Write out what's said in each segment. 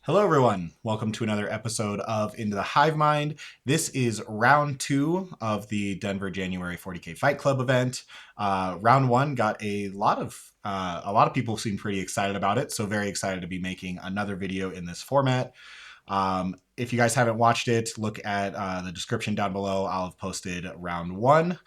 Hello, everyone. Welcome to another episode of Into the Hive Mind. This is round two of the Denver January 40K Fight Club event. Round one got a lot of people seem pretty excited about it, so very excited to be making another video in this format. If you guys haven't watched it, look at the description down below. I'll have posted round one.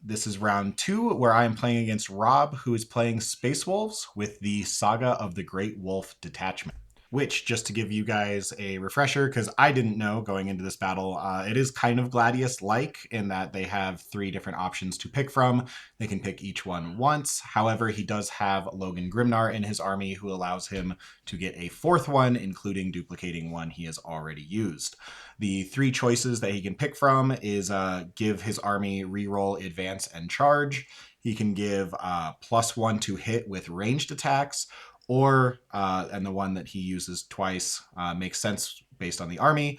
This is round two, where I am playing against Robb, who is playing Space Wolves with the Saga of the Great Wolf detachment. Which, just to give you guys a refresher, because I didn't know going into this battle, it is kind of Gladius-like in that they have three different options to pick from. They can pick each one once. However, he does have Logan Grimnar in his army, who allows him to get a fourth one, including duplicating one he has already used. The three choices that he can pick from is give his army reroll, advance, and charge. He can give +1 to hit with ranged attacks, or and the one that he uses twice makes sense based on the army.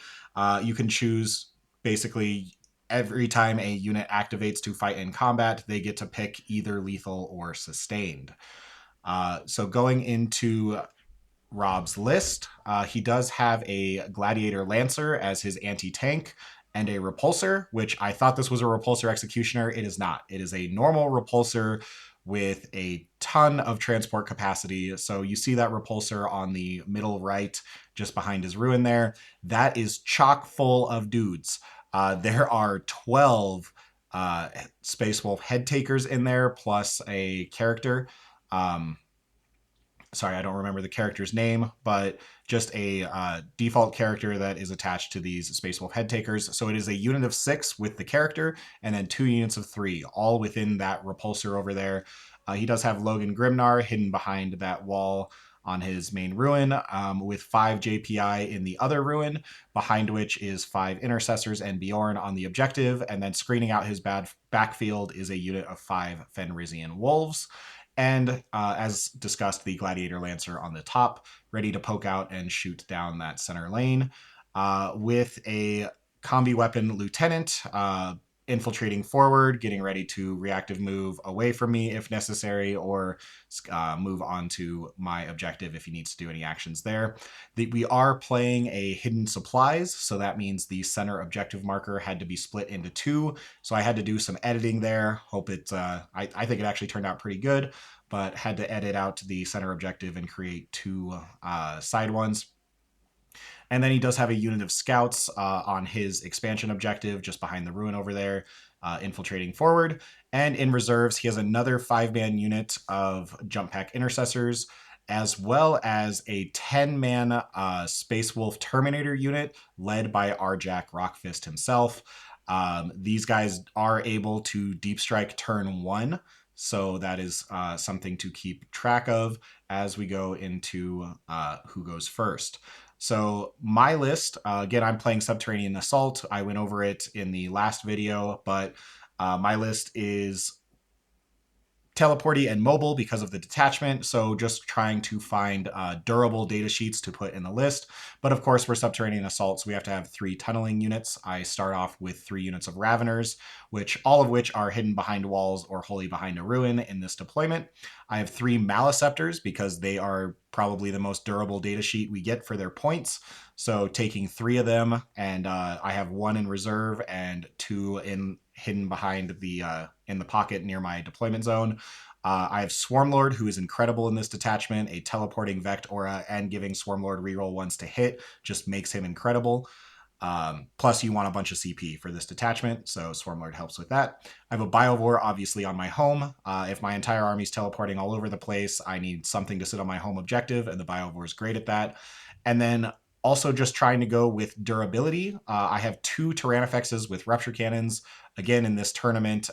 You can choose basically every time a unit activates to fight in combat, they get to pick either lethal or sustained. So going into Robb's list, he does have a Gladiator Lancer as his anti-tank and a Repulsor, which I thought this was a Repulsor Executioner. It is not. It is a normal Repulsor with a ton of transport capacity. So you see that Repulsor on the middle right, just behind his ruin there. That is chock full of dudes. There are 12 Space Wolf head takers in there, plus a character. Sorry, I don't remember the character's name, but just a default character that is attached to these Space Wolf head takers. So it is a unit of 6 with the character, and then 2 units of 3, all within that repulsor over there. He does have Logan Grimnar hidden behind that wall on his main ruin, with 5 JPI in the other ruin, behind which is 5 intercessors and Bjorn on the objective, and then screening out his bad backfield is a unit of 5 Fenrisian wolves. And as discussed, the Gladiator Lancer on the top, ready to poke out and shoot down that center lane. With a combi weapon lieutenant, infiltrating forward, getting ready to reactive move away from me if necessary, or move on to my objective if he needs to do any actions there. We are playing a hidden supplies, so that means the center objective marker had to be split into 2. So I had to do some editing there. Hope it, I think it actually turned out pretty good, but had to edit out the center objective and create 2 side ones. And then he does have a unit of scouts on his expansion objective just behind the ruin over there, infiltrating forward. And in reserves, he has another 5-man unit of jump pack intercessors, as well as a 10-man Space Wolf Terminator unit led by Arjak Rockfist himself. These guys are able to deep strike turn 1, so that is something to keep track of as we go into who goes first. So my list, again, I'm playing Subterranean Assault. I went over it in the last video, but my list is teleporty and mobile because of the detachment. So just trying to find durable data sheets to put in the list. But of course, we're Subterranean Assault, so we have to have 3 tunneling units. I start off with 3 units of Raveners, all of which are hidden behind walls or wholly behind a ruin in this deployment. I have 3 Maleceptors because they are probably the most durable data sheet we get for their points. So taking 3 of them, and I have 1 in reserve and 2 hidden behind the in the pocket near my deployment zone. I have Swarmlord, who is incredible in this detachment. A teleporting Vect aura and giving Swarmlord reroll ones to hit just makes him incredible. Plus, you want a bunch of CP for this detachment, so Swarmlord helps with that. I have a Biovore, obviously, on my home. If my entire army's teleporting all over the place, I need something to sit on my home objective, and the Biovore is great at that. And then also just trying to go with durability. I have 2 Tyrannofexes with Rupture Cannons. Again, in this tournament,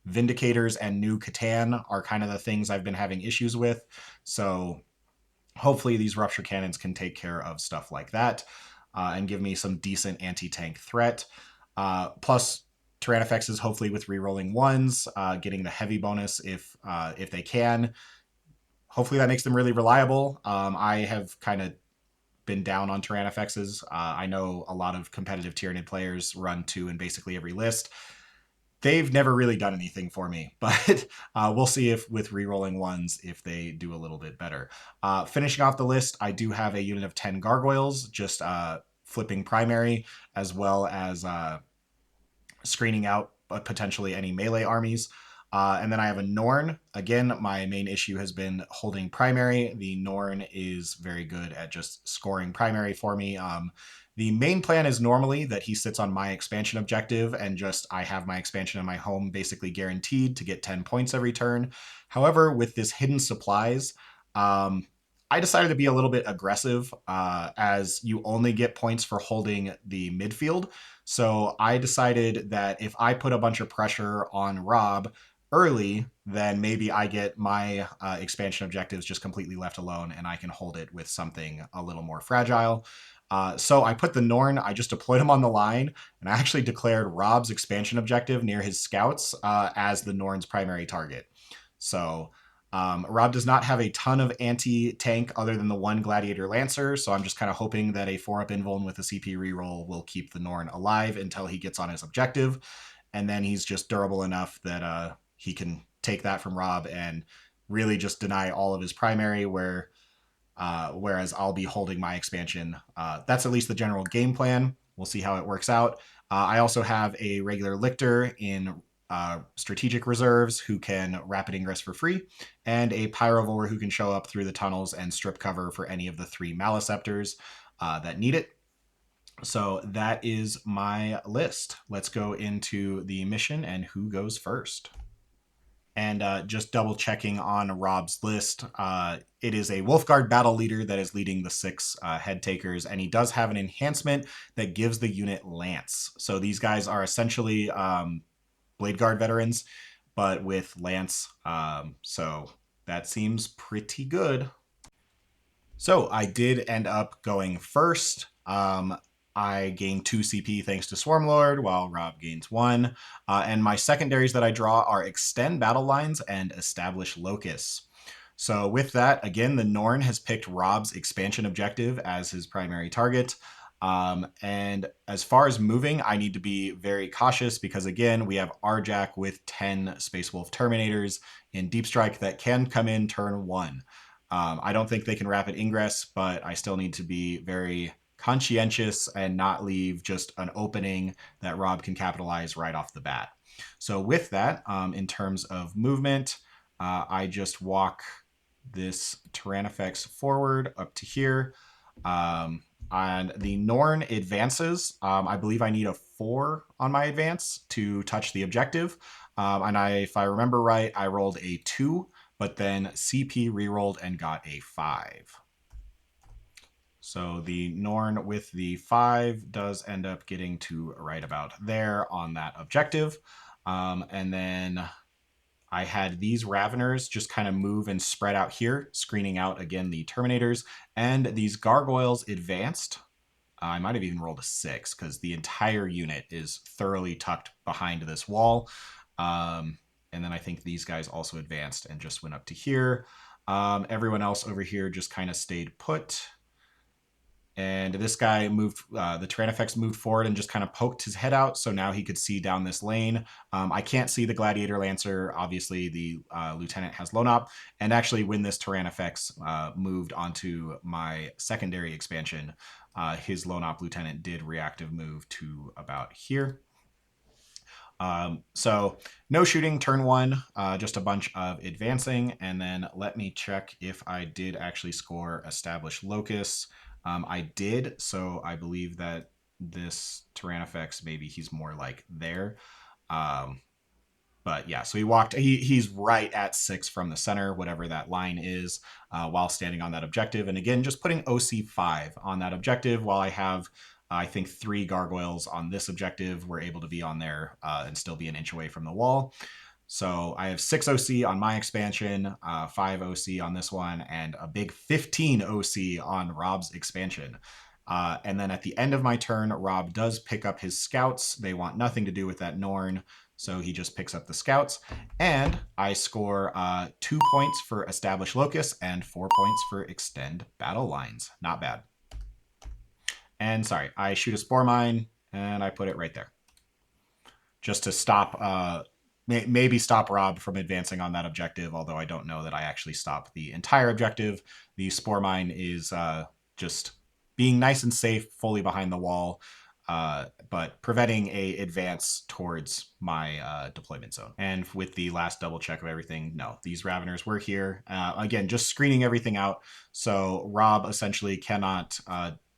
Vindicators and new Catan are kind of the things I've been having issues with. So hopefully these Rupture Cannons can take care of stuff like that and give me some decent anti-tank threat. Plus Tyrannofexes, hopefully with rerolling 1s, getting the heavy bonus if they can. Hopefully that makes them really reliable. I have kind of been down on Tyrannofexes. I know a lot of competitive Tyranid players run 2 in basically every list. they've never really done anything for me, but we'll see if with rerolling ones if they do a little bit better. Finishing off the list, I do have a unit of 10 gargoyles, just flipping primary, as well as screening out potentially any melee armies. And then I have a Norn. Again, my main issue has been holding primary. The Norn is very good at just scoring primary for me. The main plan is normally that he sits on my expansion objective and just I have my expansion in my home basically guaranteed to get 10 points every turn. However, with this hidden supplies, I decided to be a little bit aggressive as you only get points for holding the midfield. So I decided that if I put a bunch of pressure on Robb early, then maybe I get my expansion objectives just completely left alone and I can hold it with something a little more fragile. So I put the Norn, I just deployed him on the line, and I actually declared Robb's expansion objective near his scouts as the Norn's primary target. So Robb does not have a ton of anti-tank other than the one Gladiator Lancer, so I'm just kind of hoping that a 4-up invuln with a CP reroll will keep the Norn alive until he gets on his objective, and then he's just durable enough that he can take that from Robb and really just deny all of his primary, whereas I'll be holding my expansion. That's at least the general game plan. We'll see how it works out. I also have a regular Lictor in strategic reserves who can rapid ingress for free, and a Pyrovore who can show up through the tunnels and strip cover for any of the 3 Maleceptors that need it. So that is my list. Let's go into the mission and who goes first. And just double checking on Robb's list, it is a Wolfguard battle leader that is leading the 6 head takers, and he does have an enhancement that gives the unit Lance. So these guys are essentially Blade Guard veterans, but with Lance. So that seems pretty good. So I did end up going first. I gained 2 CP thanks to Swarmlord, while Robb gains 1. And my secondaries that I draw are Extend Battle Lines and Establish Locus. So with that, again, the Norn has picked Robb's expansion objective as his primary target. And as far as moving, I need to be very cautious because, again, we have Arjack with 10 Space Wolf Terminators in Deep Strike that can come in turn 1. I don't think they can rapid ingress, but I still need to be very conscientious and not leave just an opening that Robb can capitalize right off the bat. So with that, in terms of movement, I just walk this Tyrannifex forward up to here. And the Norn advances. I believe I need a 4 on my advance to touch the objective. If I remember right, I rolled a 2, but then CP rerolled and got a 5. So the Norn with the 5 does end up getting to right about there on that objective. And then I had these Raveners just kind of move and spread out here, screening out, again, the Terminators. And these Gargoyles advanced. I might have even rolled a 6 because the entire unit is thoroughly tucked behind this wall. And then I think these guys also advanced and just went up to here. Everyone else over here just kind of stayed put. And this guy moved, the Tyrannifex moved forward and just kind of poked his head out, so now he could see down this lane. I can't see the Gladiator Lancer. Obviously, the Lieutenant has Lone Op. And actually, when this Tyrannifex moved onto my secondary expansion, his Lone Op Lieutenant did reactive move to about here. So no shooting turn 1, just a bunch of advancing. And then let me check if I did actually score Establish Locus. I did, so I believe that this Tyrannifex, maybe he's more like there. But yeah, so he's right at 6 from the center, whatever that line is, while standing on that objective. And again, just putting OC 5 on that objective while I have, I think, 3 gargoyles on this objective. We're able to be on there and still be an inch away from the wall. So I have 6 OC on my expansion, 5 OC on this one, and a big 15 OC on Robb's expansion. And then at the end of my turn, Robb does pick up his scouts. They want nothing to do with that Norn, so he just picks up the scouts. And I score 2 points for Establish Locus and 4 points for Extend Battle Lines. Not bad. And sorry, I shoot a Spore Mine, and I put it right there. just to stop, maybe stop Robb from advancing on that objective, although I don't know that I actually stop the entire objective. The Spore Mine is just being nice and safe, fully behind the wall, but preventing a advance towards my deployment zone. And with the last double check of everything, no, these Raveners were here. Again, just screening everything out. So Robb essentially cannot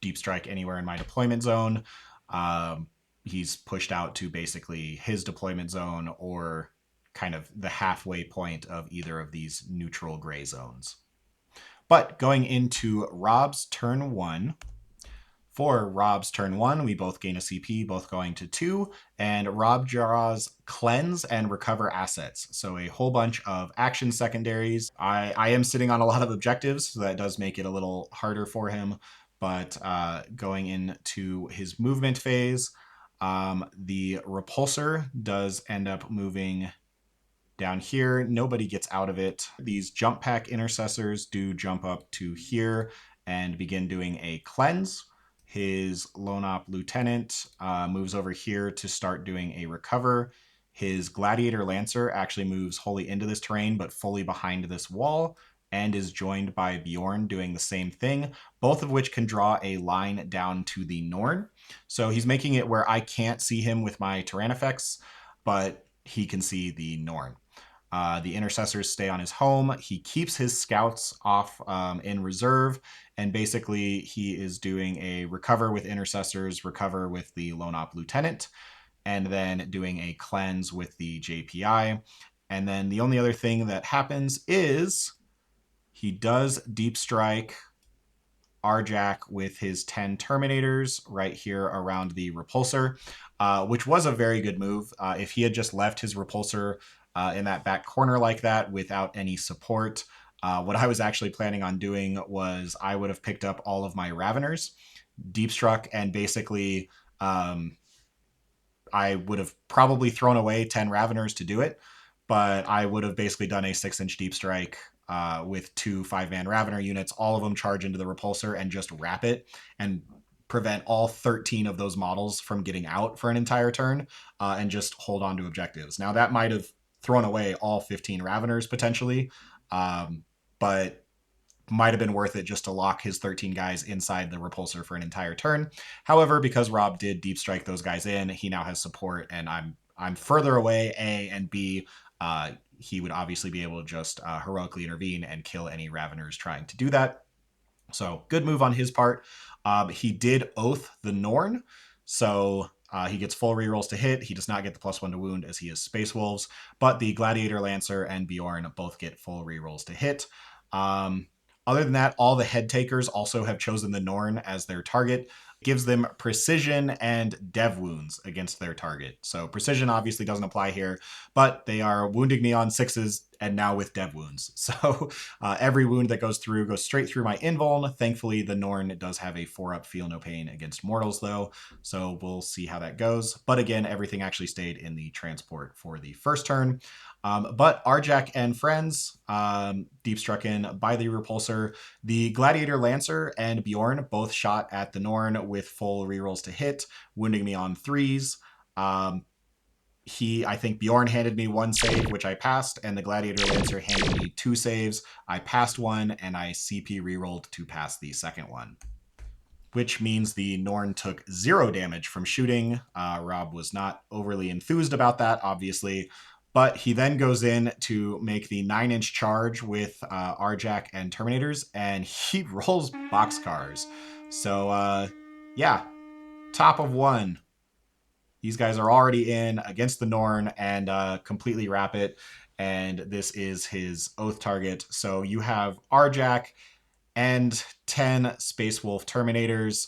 deep strike anywhere in my deployment zone. Um, he's pushed out to basically his deployment zone or kind of the halfway point of either of these neutral gray zones. But going into Robb's turn one, for Robb's turn one, we both gain a CP, both going to 2, and Robb draws Cleanse and Recover Assets. So a whole bunch of action secondaries. I am sitting on a lot of objectives, so that does make it a little harder for him. But going into his movement phase, the Repulsor does end up moving down here. Nobody gets out of it. These jump pack intercessors do jump up to here and begin doing a cleanse. His lone op lieutenant moves over here to start doing a recover. His gladiator lancer actually moves wholly into this terrain, but fully behind this wall, and is joined by Bjorn doing the same thing, both of which can draw a line down to the Norn. So he's making it where I can't see him with my Terran effects, but he can see the Norn. The intercessors stay on his home. He keeps his scouts off in reserve, and basically he is doing a recover with intercessors, recover with the lone op lieutenant, and then doing a cleanse with the JPI. And then the only other thing that happens is he does deep strike Arjak with his 10 Terminators right here around the Repulsor, which was a very good move. If he had just left his Repulsor in that back corner like that without any support, what I was actually planning on doing was I would have picked up all of my Raveners, deep struck, and basically I would have probably thrown away 10 Raveners to do it, but I would have basically done a 6-inch deep strike with 2 5-man Ravener units. All of them charge into the Repulsor and just wrap it and prevent all 13 of those models from getting out for an entire turn and just hold on to objectives. Now, that might have thrown away all 15 Raveners potentially, but might have been worth it just to lock his 13 guys inside the Repulsor for an entire turn. However, because Robb did deep strike those guys in, he now has support, and I'm further away, A, and B, he would obviously be able to just heroically intervene and kill any Raveners trying to do that. So good move on his part. He did Oath the Norn, so he gets full rerolls to hit. He does not get the +1 to wound as he is Space Wolves, but the Gladiator Lancer and Bjorn both get full rerolls to hit. Other than that, all the head takers also have chosen the Norn as their target. It gives them precision and dev wounds against their target. So precision obviously doesn't apply here, but they are wounding me on 6s and now with dev wounds. So every wound that goes straight through my invuln. Thankfully, the Norn does have a 4-up feel no pain against mortals though, so we'll see how that goes. But again, everything actually stayed in the transport for the first turn. But Arjak and friends, deep struck in by the Repulsor. The Gladiator Lancer and Bjorn both shot at the Norn with full rerolls to hit, wounding me on 3s. I think Bjorn handed me 1 save, which I passed, and the Gladiator Lancer handed me 2 saves. I passed 1, and I CP rerolled to pass the second one, which means the Norn took 0 damage from shooting. Robb was not overly enthused about that, obviously, but he then goes in to make the 9-inch charge with Arjak and Terminators, and he rolls boxcars. So, yeah, top of 1. These guys are already in against the Norn and completely wrap it, and this is his Oath target. So you have Arjak and 10 Space Wolf Terminators.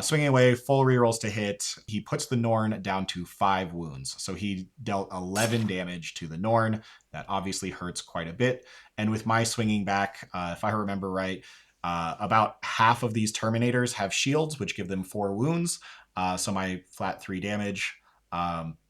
Swinging away, full rerolls to hit. He puts the Norn down to 5 wounds. So he dealt 11 damage to the Norn. That obviously hurts quite a bit. And with my swinging back, if I remember right, about half of these Terminators have shields, which give them 4 wounds. So my flat 3 damage.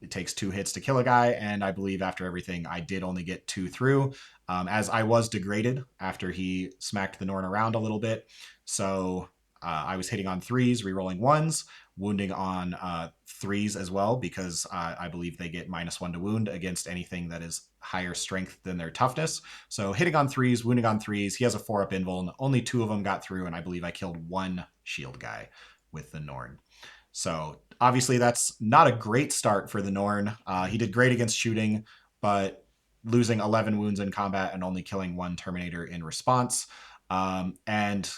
It takes 2 hits to kill a guy, and I believe after everything, I did only get 2 through, as I was degraded after he smacked the Norn around a little bit. So I was hitting on 3s, rerolling 1s. wounding on threes as well, because I believe they get -1 to wound against anything that is higher strength than their toughness. So hitting on threes, wounding on threes. He has a 4-up invuln. Only 2 of them got through, and I believe I killed 1 shield guy with the Norn. So obviously that's not a great start for the Norn. He did great against shooting, but losing 11 wounds in combat and only killing 1 Terminator in response. And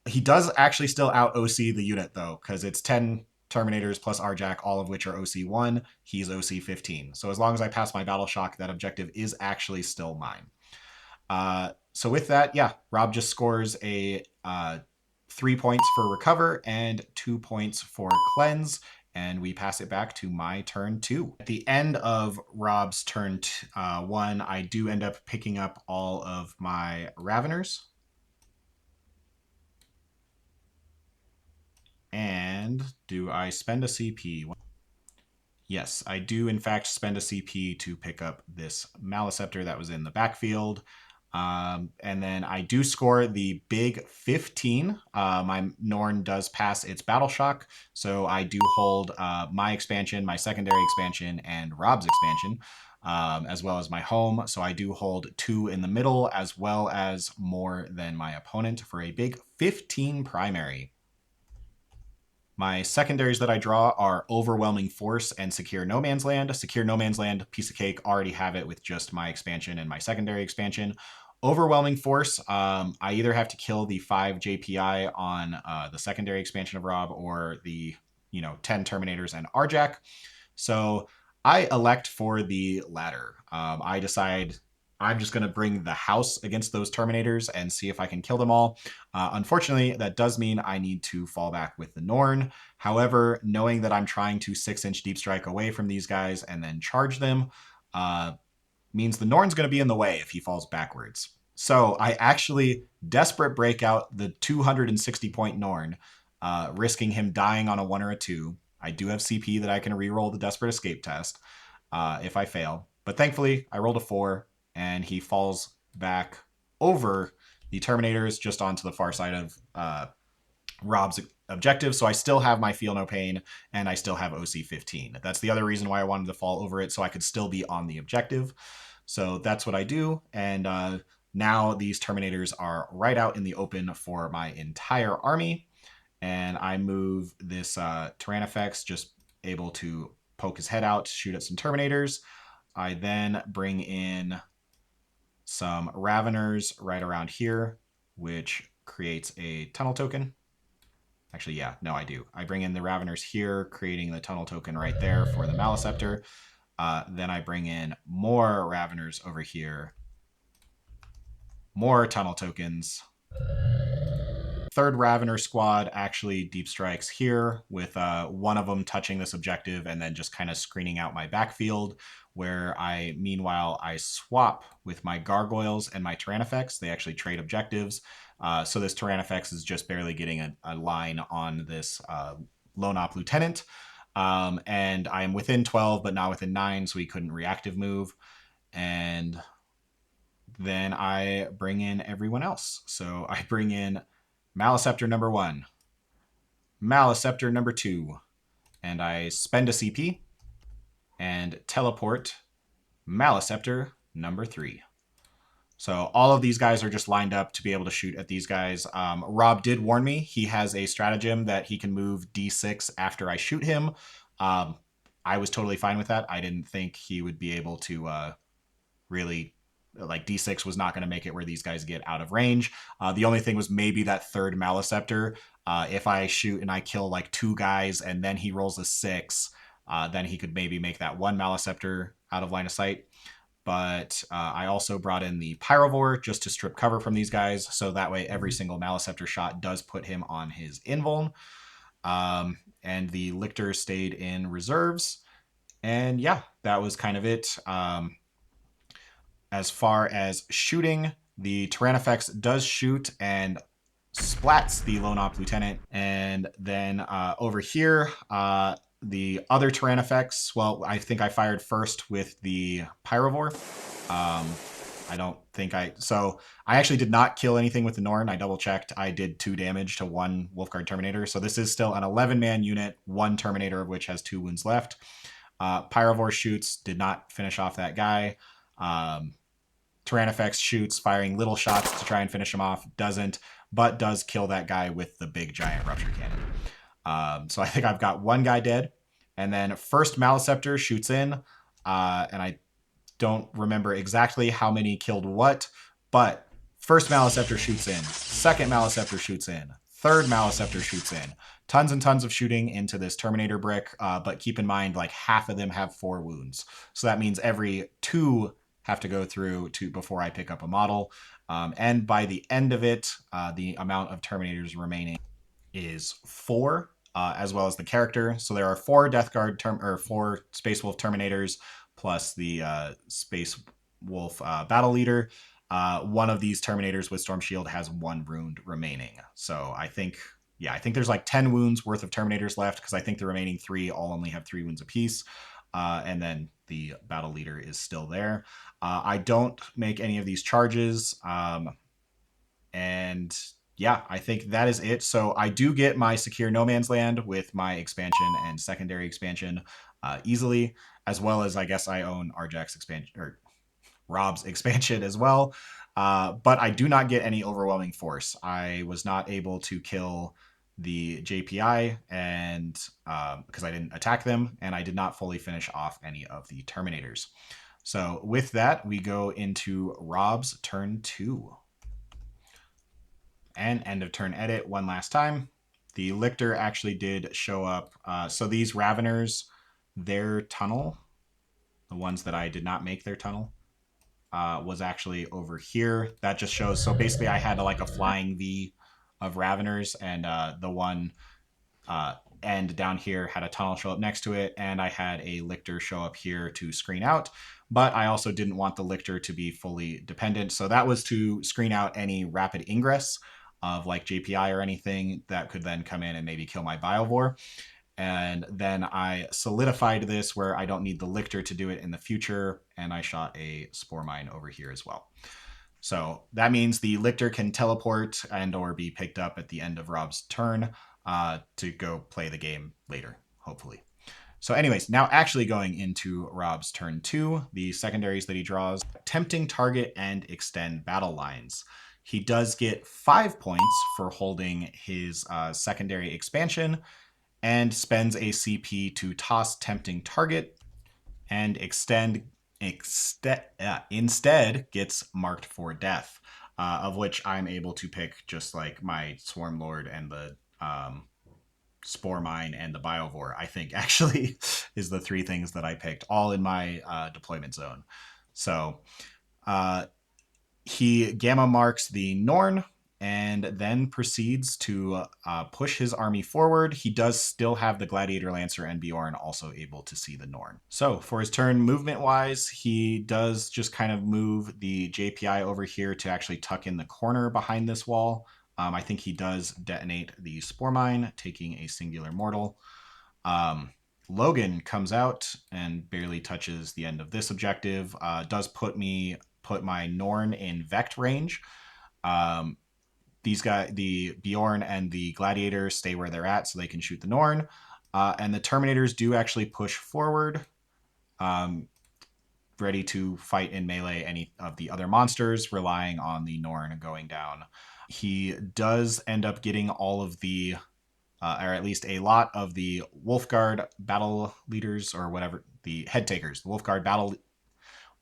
he does actually still out OC the unit though, because it's 10 Terminators plus Arjack, all of which are OC1. He's OC15. So as long as I pass my Battle Shock, that objective is actually still mine. So with that, yeah, Robb just scores a 3 points for recover and 2 points for cleanse, and we pass it back to my turn 2. At the end of Robb's turn 1, I do end up picking up all of my Raveners. And do I spend a CP? Yes, I do in fact spend a CP to pick up this Maliceptor that was in the backfield. And then I do score the big 15. My Norn does pass its Battle Shock, so I do hold my expansion, my secondary expansion, and Robb's expansion, as well as my home. So I do hold 2 in the middle, as well as more than my opponent for a big 15 primary. My secondaries that I draw are Overwhelming Force and Secure No Man's Land. Secure No Man's Land, piece of cake, already have it with just my expansion and my secondary expansion. Overwhelming Force, I either have to kill the 5 JPI on the secondary expansion of Robb or the 10 Terminators and Arjack. So I elect for the latter. I decide I'm just going to bring the house against those Terminators and see if I can kill them all. Unfortunately, that does mean I need to fall back with the Norn. However, knowing that I'm trying to 6-inch deep strike away from these guys and then charge them means the Norn's going to be in the way if he falls backwards. So I actually desperate break out the 260-point Norn, risking him dying on a 1 or a 2. I do have CP that I can re-roll the Desperate Escape test if I fail. But thankfully, I rolled a 4, and he falls back over the Terminators just onto the far side of Robb's objective. So I still have my Feel No Pain, and I still have OC15. That's the other reason why I wanted to fall over it, so I could still be on the objective. So that's what I do, and now these Terminators are right out in the open for my entire army, and I move this Tyrannifex, just able to poke his head out, shoot at some Terminators. I then bring in some Raveners right around here, which creates a tunnel token. Actually, yeah, no, I do. I bring in the Raveners here, creating the tunnel token right there for the Maliceptor. Then I bring in more Raveners over here, more tunnel tokens. Third Ravener squad actually deep strikes here with one of them touching this objective and then just kind of screening out my backfield, where meanwhile, I swap with my Gargoyles and my Tyrannifex. They actually trade objectives. So this Tyrannifex is just barely getting a line on this Lone Op Lieutenant. And I'm within 12, but not within 9, so he couldn't reactive move. And then I bring in everyone else. So I bring in Maliceptor number 1, Maliceptor number 2, and I spend a CP and teleport Maliceptor number 3. So all of these guys are just lined up to be able to shoot at these guys. Robb did warn me he has a stratagem that he can move D6 after I shoot him. I was totally fine with that. I didn't think he would be able to really, like, D6 was not going to make it where these guys get out of range. The only thing was maybe that third Maliceptor. If I shoot and I kill like 2 guys and then he rolls a 6, then he could maybe make that 1 Maliceptor out of line of sight. But I also brought in the Pyrovore just to strip cover from these guys, so that way every single Maliceptor shot does put him on his invuln. And the Lictor stayed in reserves. And yeah, that was kind of it. As far as shooting, the Tyrannifex does shoot and splats the Lone Op Lieutenant. And then over here, the other Tyrannifex, well, I think I fired first with the Pyrovore. I don't think so I actually did not kill anything with the Norn. I double checked. I did 2 damage to one Wolfguard Terminator. So this is still an 11-man unit, one Terminator of which has 2 wounds left. Pyrovore shoots, did not finish off that guy. Um, Tyrannofex shoots, firing little shots to try and finish him off, doesn't, but does kill that guy with the big giant rupture cannon. So I think I've got one guy dead. And then first Maliceptor shoots in, and I don't remember exactly how many killed what, but first Maliceptor shoots in, second Maliceptor shoots in, third Maliceptor shoots in. Tons and tons of shooting into this Terminator brick, but keep in mind, like half of them have 4 wounds. So that means every 2 have to go through to before I pick up a model. And by the end of it, the amount of Terminators remaining is 4, as well as the character. So there are 4 Death Guard or 4 Space Wolf Terminators plus the Space Wolf Battle Leader. One of these Terminators with Storm Shield has 1 wound remaining. So I think there's like 10 wounds worth of Terminators left, because I think the remaining 3 all only have 3 wounds apiece. And then the Battle Leader is still there. I don't make any of these charges. And yeah, I think that is it. So I do get my secure no man's land with my expansion and secondary expansion easily, as well as I guess I own Arjack's expansion or Robb's expansion as well. But I do not get any overwhelming force. I was not able to kill the JPI and because I didn't attack them, and I did not fully finish off any of the Terminators. So with that, we go into Robb's turn 2. And end of turn edit one last time. The Lictor actually did show up. So these Raveners, their tunnel, the ones that I did not make their tunnel, was actually over here. That just shows. So basically, I had like a flying V of Raveners, and the one end down here had a tunnel show up next to it, and I had a Lictor show up here to screen out. But I also didn't want the Lictor to be fully dependent, so that was to screen out any rapid ingress of like JPI or anything that could then come in and maybe kill my Biovore. And then I solidified this where I don't need the Lictor to do it in the future, and I shot a Spore Mine over here as well. So that means the Lictor can teleport and or be picked up at the end of Robb's turn to go play the game later, hopefully. So anyways, now actually going into Robb's turn 2, the secondaries that he draws, tempting target and extend battle lines. He does get 5 points for holding his secondary expansion, and spends a CP to toss tempting target, and instead gets marked for death, of which I'm able to pick just like my Swarm Lord and the Spore Mine and the Biovore, I think actually is the 3 things that I picked, all in my deployment zone. So he gamma marks the Norn and then proceeds to push his army forward. He does still have the Gladiator Lancer and Bjorn also able to see the Norn. So for his turn, movement-wise, he does just kind of move the JPI over here to actually tuck in the corner behind this wall. I think he does detonate the Spore Mine, taking a singular mortal. Logan comes out and barely touches the end of this objective. Does put my Norn in Vect range. These guys, the Bjorn and the Gladiator, stay where they're at so they can shoot the Norn. And the Terminators do actually push forward, ready to fight in melee any of the other monsters, relying on the Norn going down. He does end up getting all of the, or at least a lot of the Wolfguard battle leaders, or whatever, the head takers, the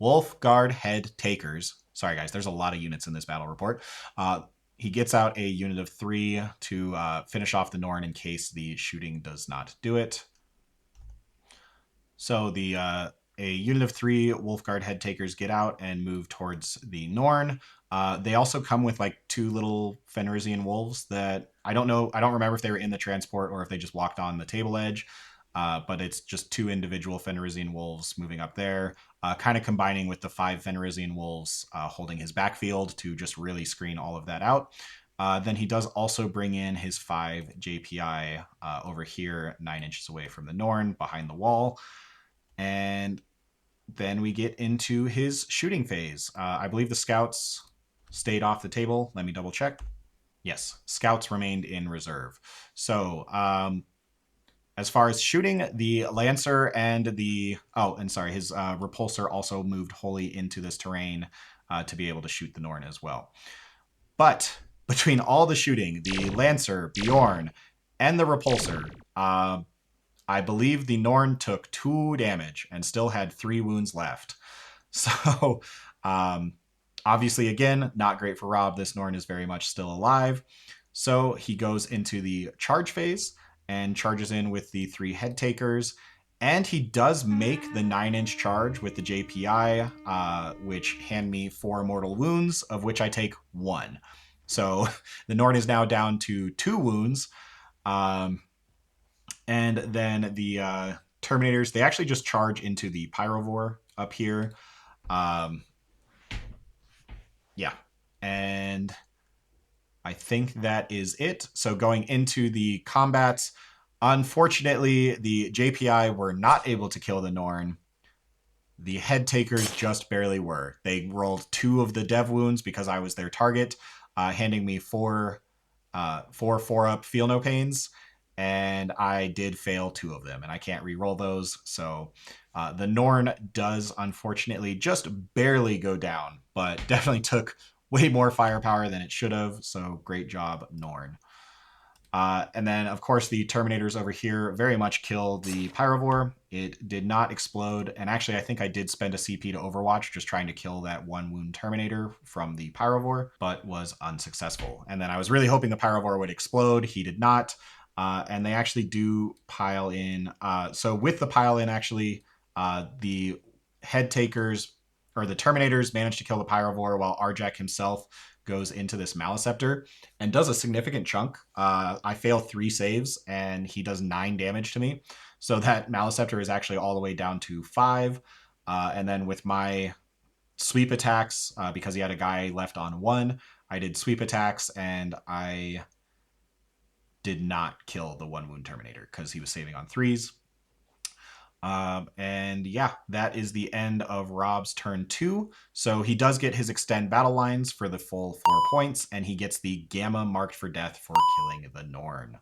Wolfguard head takers. Sorry, guys, there's a lot of units in this battle report. He gets out a unit of 3 to finish off the Norn in case the shooting does not do it. So a unit of 3 Wolfguard head takers get out and move towards the Norn. They also come with like 2 little Fenrisian wolves that I don't remember if they were in the transport or if they just walked on the table edge. But it's just 2 individual Fenrisian wolves moving up there, kind of combining with the 5 Fenrisian wolves holding his backfield to just really screen all of that out. Then he does also bring in his 5 JPI over here, 9 inches away from the Norn, behind the wall. And then we get into his shooting phase. I believe the scouts stayed off the table. Let me double check. Yes, scouts remained in reserve. So, as far as shooting, the Lancer and his Repulsor also moved wholly into this terrain to be able to shoot the Norn as well. But between all the shooting, the Lancer, Bjorn, and the Repulsor, I believe the Norn took 2 damage and still had 3 wounds left. So, um, obviously, again, not great for Robb. This Norn is very much still alive. So he goes into the charge phase and charges in with the 3 head takers. And he does make the 9-inch charge with the JPI, which hand me 4 mortal wounds, of which I take 1. So the Norn is now down to 2 wounds. And then the Terminators, they actually just charge into the Pyrovore up here. Um, yeah. And I think that is it. So going into the combats, unfortunately, the JPI were not able to kill the Norn. The head takers just barely were. They rolled 2 of the dev wounds because I was their target, handing me 4 up feel no pains, and I did fail 2 of them, and I can't re-roll those. So the Norn does unfortunately just barely go down, but definitely took way more firepower than it should have. So great job, Norn. And then, of course, the Terminators over here very much kill the Pyrovore. It did not explode. And actually, I think I did spend a CP to Overwatch just trying to kill that 1 wound Terminator from the Pyrovore, but was unsuccessful. And then I was really hoping the Pyrovore would explode. He did not. And they actually do pile in. So with the pile in, actually, the head takers or the Terminators managed to kill the Pyrovore while Arjak himself goes into this Maleceptor and does a significant chunk. I fail 3 saves and he does 9 damage to me. So that Maleceptor is actually all the way down to 5. And then with my sweep attacks, because he had a guy left on 1, I did sweep attacks and I did not kill the 1 wound Terminator because he was saving on 3s. And yeah, that is the end of Robb's turn 2. So he does get his extend battle lines for the full 4 points, and he gets the Gamma marked for death for killing the Norn.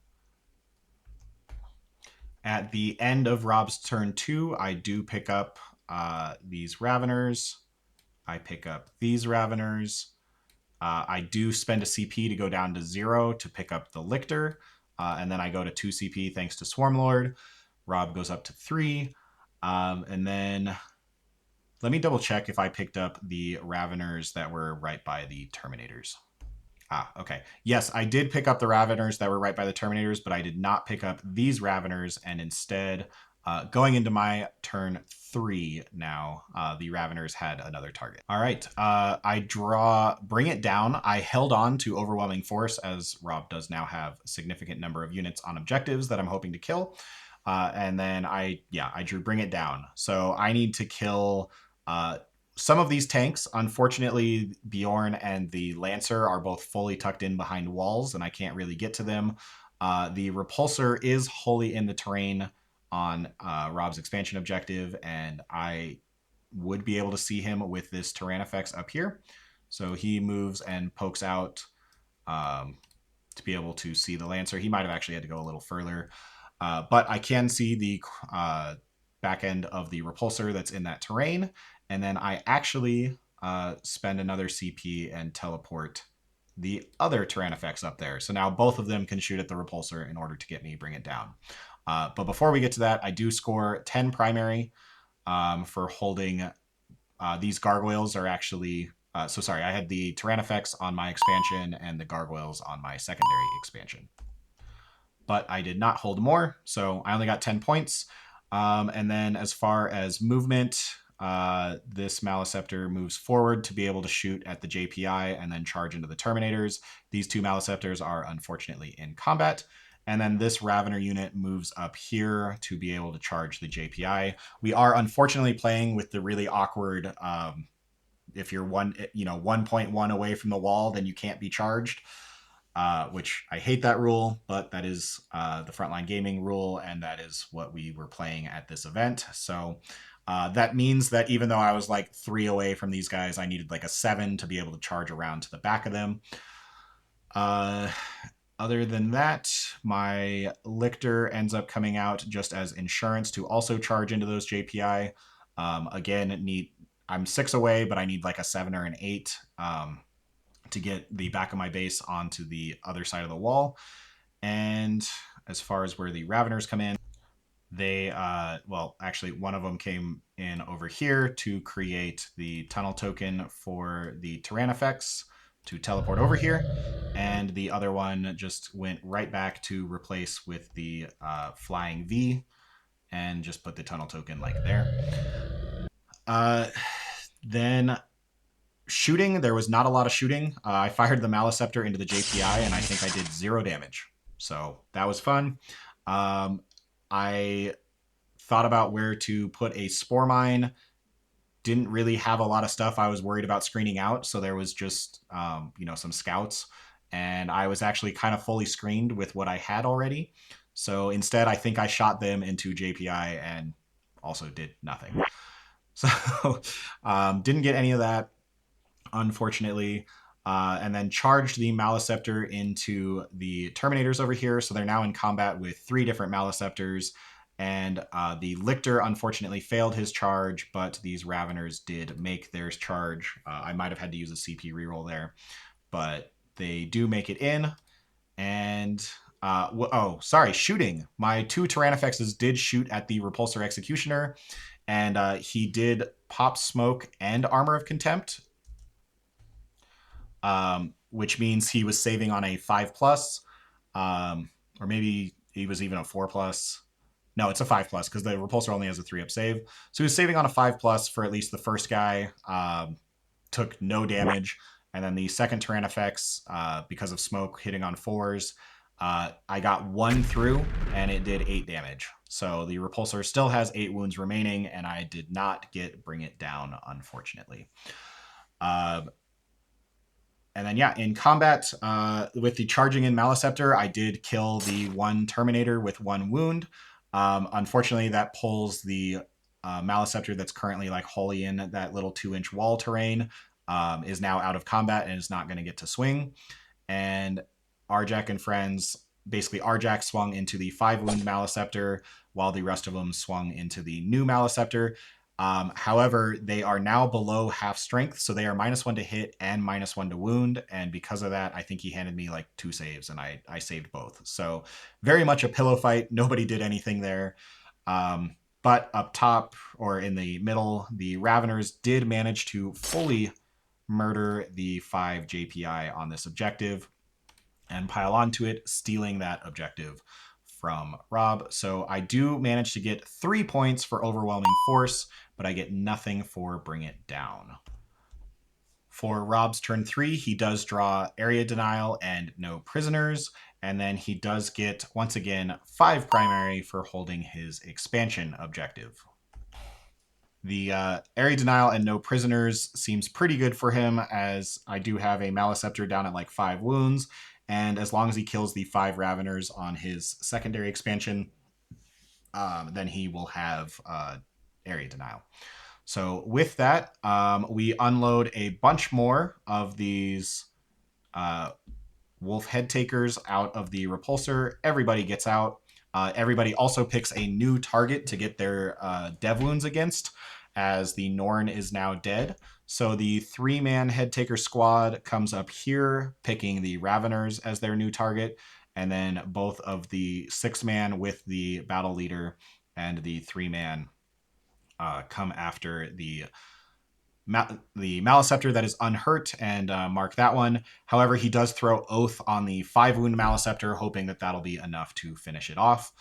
At the end of Robb's turn 2, I do pick up these Raveners. I pick up these Raveners. I do spend a CP to go down to 0 to pick up the Lictor. And then I go to 2 CP thanks to Swarmlord. Robb goes up to 3. And then let me double check if I picked up the Raveners that were right by the Terminators. Okay. Yes, I did pick up the Raveners that were right by the Terminators, but I did not pick up these Raveners, and instead, going into my turn 3 now, the Raveners had another target. All right. I draw Bring It Down. I held on to Overwhelming Force, as Robb does now have a significant number of units on objectives that I'm hoping to kill. And then I drew Bring It Down. So I need to kill some of these tanks. Unfortunately, Bjorn and the Lancer are both fully tucked in behind walls, and I can't really get to them. The Repulsor is wholly in the terrain on Robb's expansion objective, and I would be able to see him with this Terran effects up here. So he moves and pokes out to be able to see the Lancer. He might have actually had to go a little further. But I can see the back end of the Repulsor that's in that terrain. And then I actually spend another CP and teleport the other Terran effects up there. So now both of them can shoot at the Repulsor in order to get me Bring It Down. But before we get to that, I do score 10 primary for holding these gargoyles are actually... I had the Terran effects on my expansion and the gargoyles on my secondary expansion. But I did not hold more, so I only got 10 points. And then as far as movement, this Maleceptor moves forward to be able to shoot at the JPI and then charge into the Terminators. These 2 Maleceptors are unfortunately in combat. And then this Ravener unit moves up here to be able to charge the JPI. We are unfortunately playing with the really awkward, if you're 1.1 away from the wall, then you can't be charged. Which I hate that rule, but that is the Frontline Gaming rule, and that is what we were playing at this event. So That means that even though I was like 3 away from these guys, I needed like a 7 to be able to charge around to the back of them. Uh, Other than that, my Lictor ends up coming out just as insurance to also charge into those JPI. Again, I'm 6 away, but I need like a 7 or an 8 to get the back of my base onto the other side of the wall. And as far as where the Raveners come in, they well, actually one of them came in over here to create the tunnel token for the Terran effects to teleport over here, and the other one just went right back to replace with the flying V and just put the tunnel token like there. Then shooting, there was not a lot of shooting. I fired the Maliceptor into the JPI and I think I did 0 damage, so that was fun. I thought about where to put a spore mine. Didn't really have a lot of stuff I was worried about screening out, so there was just some scouts, and I was actually kind of fully screened with what I had already. So instead, I think I shot them into JPI and also did nothing. So didn't get any of that, unfortunately. And then charged the Maliceptor into the Terminators over here. So they're now in combat with 3 different Maliceptors. And the Lictor unfortunately failed his charge, but these Raveners did make theirs charge. I might have had to use a CP reroll there, but they do make it in. And shooting. My 2 Tyrannifexes did shoot at the Repulsor Executioner, and he did pop smoke and Armor of Contempt, which means he was saving on a 5+, or maybe he was even a 4+. No, it's a 5+ because the repulsor only has a 3-up save. So he was saving on a 5+ for at least the first guy. Took no damage, and then the second Tyrannifex, because of smoke hitting on 4s, I got 1 through and it did 8 damage. So the repulsor still has 8 wounds remaining, and I did not bring it down, unfortunately. And then, yeah, in combat with the charging in Maliceptor, I did kill the 1 Terminator with 1 wound. Unfortunately, that pulls the Maliceptor that's currently like wholly in that little 2-inch wall terrain, is now out of combat and is not going to get to swing. And Arjac and friends, basically Arjac swung into the 5-wound Maliceptor, while the rest of them swung into the new Maliceptor. However, they are now below half strength, so they are -1 to hit and -1 to wound. And because of that, I think he handed me like 2 saves, and I saved both. So very much a pillow fight. Nobody did anything there. But up top, or in the middle, the Raveners did manage to fully murder the 5 JPI on this objective and pile onto it, stealing that objective from Robb. So I do manage to get 3 points for overwhelming force, but I get nothing for bring it down. For Robb's turn 3, he does draw area denial and no prisoners, and then he does get, once again, 5 primary for holding his expansion objective. The area denial and no prisoners seems pretty good for him, as I do have a Maliceptor down at like 5 wounds, and as long as he kills the 5 Raveners on his secondary expansion, then he will have area denial. So with that, we unload a bunch more of these wolf head takers out of the repulsor. Everybody gets out. Everybody also picks a new target to get their dev wounds against, as the Norn is now dead. So the 3-man head taker squad comes up here, picking the Raveners as their new target, and then both of the 6-man with the battle leader and the 3-man come after the Maliceptor that is unhurt and mark that one. However, he does throw Oath on the 5-wound Maliceptor, hoping that that'll be enough to finish it off.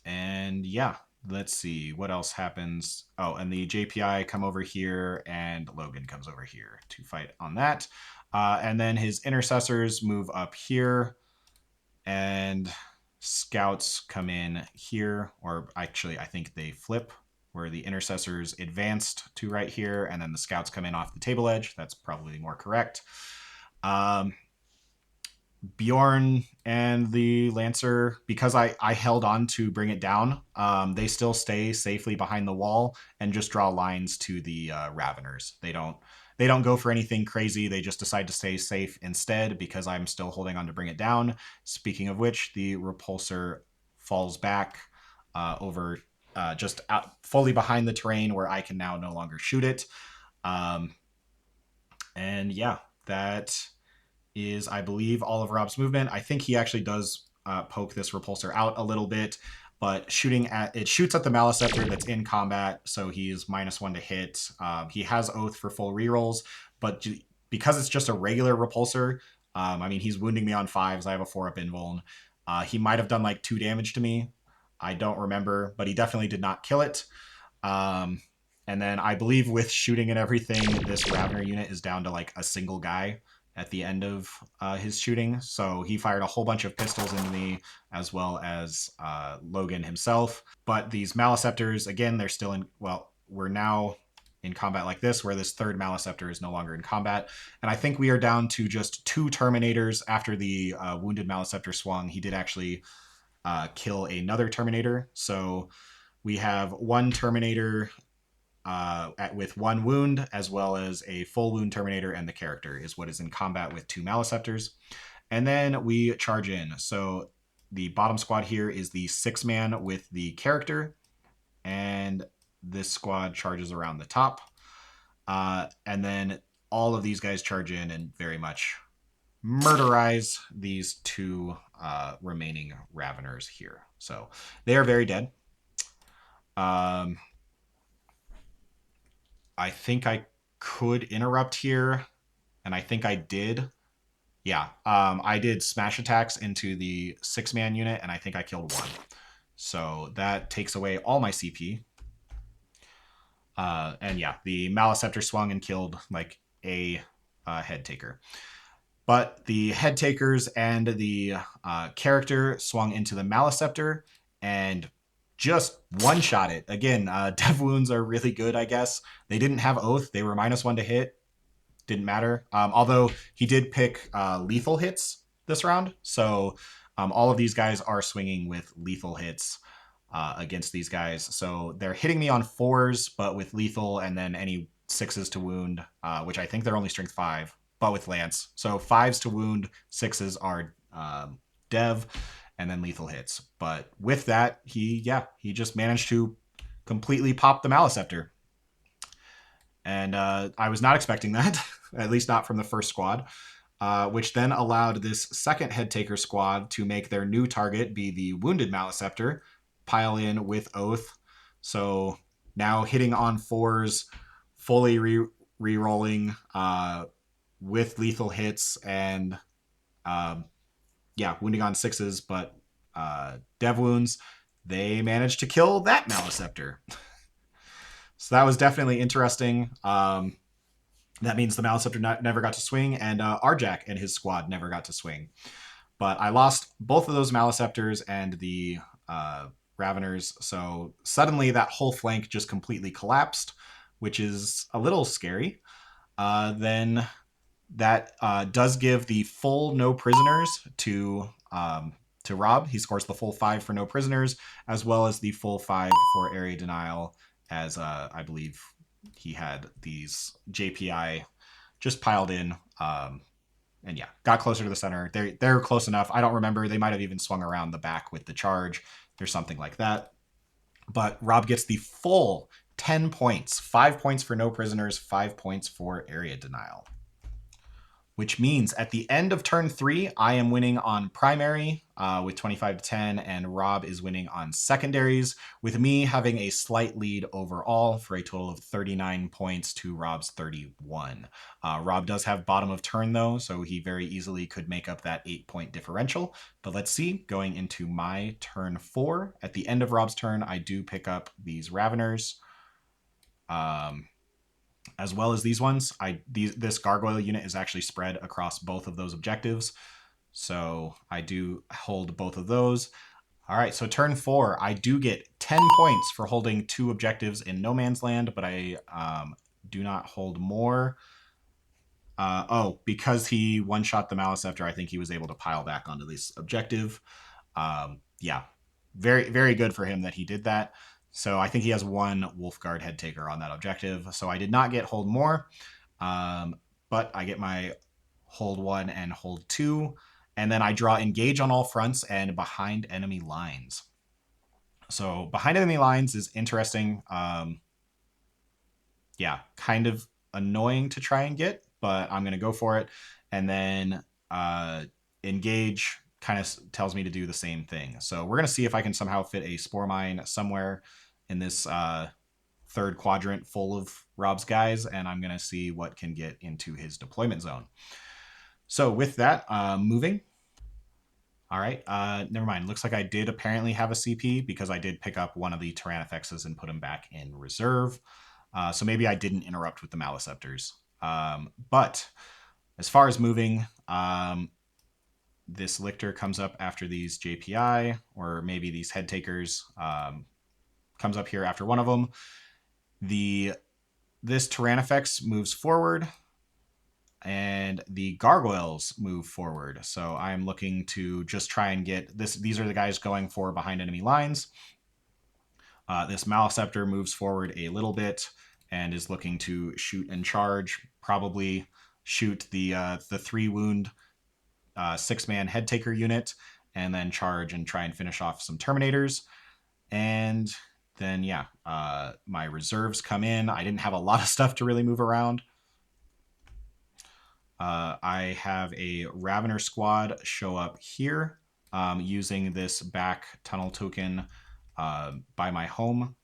And yeah, let's see what else happens. Oh, and the JPI come over here, and Logan comes over here to fight on that. And then his intercessors move up here, and scouts come in here, or actually, I think they flip, where the intercessors advanced to right here, and then the scouts come in off the table edge. That's probably more correct. Bjorn and the Lancer, because I held on to bring it down, they still stay safely behind the wall and just draw lines to the Raveners. They don't go for anything crazy. They just decide to stay safe instead because I'm still holding on to bring it down. Speaking of which, the repulsor falls back over just out, fully behind the terrain where I can now no longer shoot it. Um, and yeah, that is, I believe, all of Robb's movement. I think he actually does poke this repulsor out a little bit, but it shoots at the Maliceptor that's in combat, so he's -1 to hit. He has Oath for full rerolls, but because it's just a regular repulsor, I mean, he's wounding me on 5s. I have a 4-up invuln. He might have done like 2 damage to me. I don't remember, but he definitely did not kill it. Um, and then I believe with shooting and everything, this Ravener unit is down to like a single guy at the end of his shooting. So he fired a whole bunch of pistols into me, as well as Logan himself. But these Maliceptors, again, they're still in, well, we're now in combat like this, where this third Maliceptor is no longer in combat. And I think we are down to just 2 Terminators after the wounded Maliceptor swung. He did actually kill another Terminator. So we have 1 Terminator with 1 wound, as well as a full wound Terminator, and the character is what is in combat with 2 Maliceptors. And then we charge in. So the bottom squad here is the 6-man with the character, and this squad charges around the top. And then all of these guys charge in and very much murderize these 2 remaining Raveners here. So they are very dead. I think I could interrupt here, and I think I did. Yeah, I did smash attacks into the 6-man unit, and I think I killed 1. So that takes away all my CP. And yeah, the Maliceptor swung and killed like a head taker. But the head takers and the character swung into the Maliceptor and just one-shot it. Again, dev wounds are really good, I guess. They didn't have Oath. They were -1 to hit. Didn't matter. Although he did pick lethal hits this round. So all of these guys are swinging with lethal hits against these guys. So they're hitting me on 4s, but with lethal, and then any 6s to wound, which I think they're only strength 5, but with lance. So 5s to wound, 6s are dev, and then lethal hits. But with that, he just managed to completely pop the Maliceptor. And I was not expecting that, at least not from the first squad, which then allowed this second head taker squad to make their new target be the wounded Maliceptor, pile in with Oath. So now hitting on 4s, fully re-rolling with lethal hits, and wounding on 6s, but dev wounds. They managed to kill that Maliceptor. So that was definitely interesting. That means the Maliceptor never got to swing, and Arjak and his squad never got to swing. But I lost both of those Maliceptors and the Raveners, so suddenly that whole flank just completely collapsed, which is a little scary. Then that does give the full no prisoners to Robb. He scores the full 5 for no prisoners, as well as the full 5 for area denial, as I believe he had these JPI just piled in. And yeah, got closer to the center. They're close enough. I don't remember. They might have even swung around the back with the charge or something like that. But Robb gets the full 10 points. 5 points for no prisoners, 5 points for area denial. Which means at the end of turn 3, I am winning on primary with 25 to 10, and Robb is winning on secondaries, with me having a slight lead overall for a total of 39 points to Robb's 31. Robb does have bottom of turn, though, so he very easily could make up that 8-point differential. But let's see, going into my turn 4, at the end of Robb's turn, I do pick up these Raveners. As well as these ones. This gargoyle unit is actually spread across both of those objectives. So I do hold both of those. All right, so turn 4, I do get 10 points for holding 2 objectives in no man's land, but I do not hold more. Because he one-shot the Maliceptor, I think he was able to pile back onto this objective. Yeah, very, very good for him that he did that. So I think he has one Wolfguard head taker on that objective. So I did not get hold more, um, but I get my hold 1 and hold 2. And then I draw engage on all fronts and behind enemy lines. So behind enemy lines is interesting. Yeah, kind of annoying to try and get, but I'm going to go for it. And then uh, engage kind of tells me to do the same thing. So we're going to see if I can somehow fit a spore mine somewhere in this third quadrant full of Robb's guys, and I'm going to see what can get into his deployment zone. So with that, moving. All right, never mind. Looks like I did apparently have a CP because I did pick up one of the Tyrannifexes and put him back in reserve. So maybe I didn't interrupt with the Maliceptors. But as far as moving, this Lictor comes up after these JPI, or maybe these head takers, comes up here after one of them. This Tyrannifex moves forward, and the gargoyles move forward. So I'm looking to just try and get this. These are the guys going for behind enemy lines. This Maliceptor moves forward a little bit and is looking to shoot and charge. Probably shoot the 3-wound 6-man head taker unit, and then charge and try and finish off some Terminators. And then yeah, my reserves come in. I didn't have a lot of stuff to really move around. I have a Ravener squad show up here using this back tunnel token by my home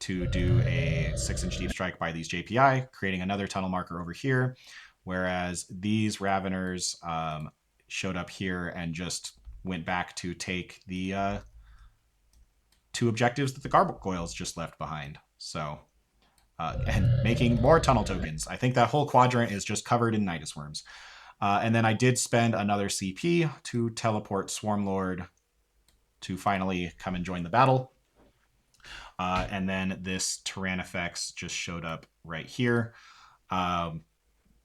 to do a 6-inch deep strike by these JPI, creating another tunnel marker over here. Whereas these Raveners showed up here and just went back to take the 2 objectives that the gargoyles just left behind. So, and making more tunnel tokens. I think that whole quadrant is just covered in Nidus Worms. And then I did spend another CP to teleport Swarmlord to finally come and join the battle. And then this Tyrannifex just showed up right here,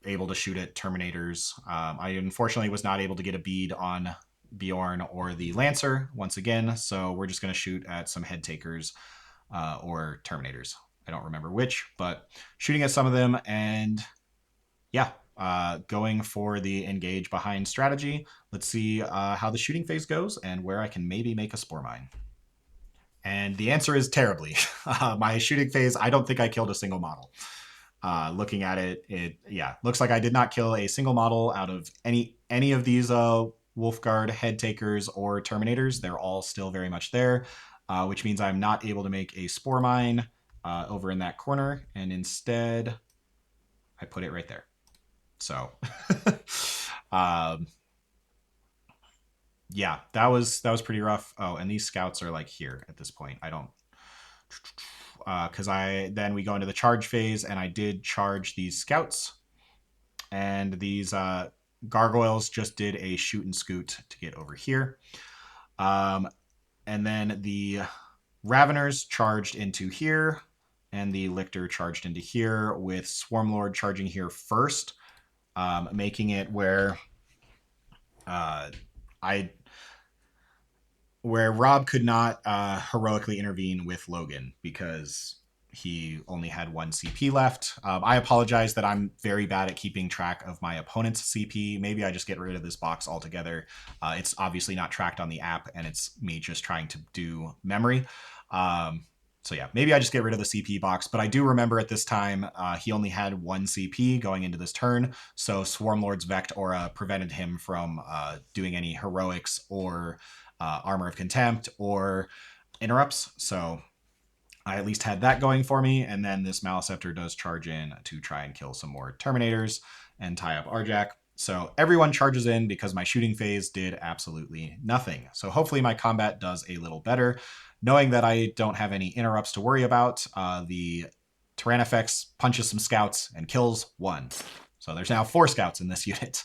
able to shoot at Terminators. I unfortunately was not able to get a bead on Bjorn or the Lancer once again, so we're just going to shoot at some head takers or Terminators. I don't remember which, but shooting at some of them, and yeah, going for the engage behind strategy. Let's see how the shooting phase goes and where I can maybe make a spore mine. And the answer is terribly. My shooting phase, I don't think I killed a single model. Looking at it looks like I did not kill a single model out of any of these Wolfguard head takers or Terminators. They're all still very much there, which means I'm not able to make a spore mine over in that corner, and instead I put it right there. So yeah, that was pretty rough. Oh, and these scouts are like here at this point. I don't, because then we go into the charge phase, and I did charge these scouts, and these gargoyles just did a shoot and scoot to get over here. And then the Raveners charged into here, and the Lictor charged into here, with Swarmlord charging here first, making it where where Robb could not heroically intervene with Logan because he only had 1 CP left. I apologize that I'm very bad at keeping track of my opponent's CP. Maybe I just get rid of this box altogether. It's obviously not tracked on the app, and it's me just trying to do memory. So yeah, maybe I just get rid of the CP box, but I do remember at this time, he only had 1 CP going into this turn, so Swarmlord's Vect Aura prevented him from doing any heroics or Armor of Contempt or interrupts, so I at least had that going for me, and then this Maliceptor does charge in to try and kill some more Terminators and tie up Arjak. So everyone charges in because my shooting phase did absolutely nothing. So hopefully my combat does a little better. Knowing that I don't have any interrupts to worry about, the Tyrannifex punches some scouts and kills 1. So there's now 4 scouts in this unit.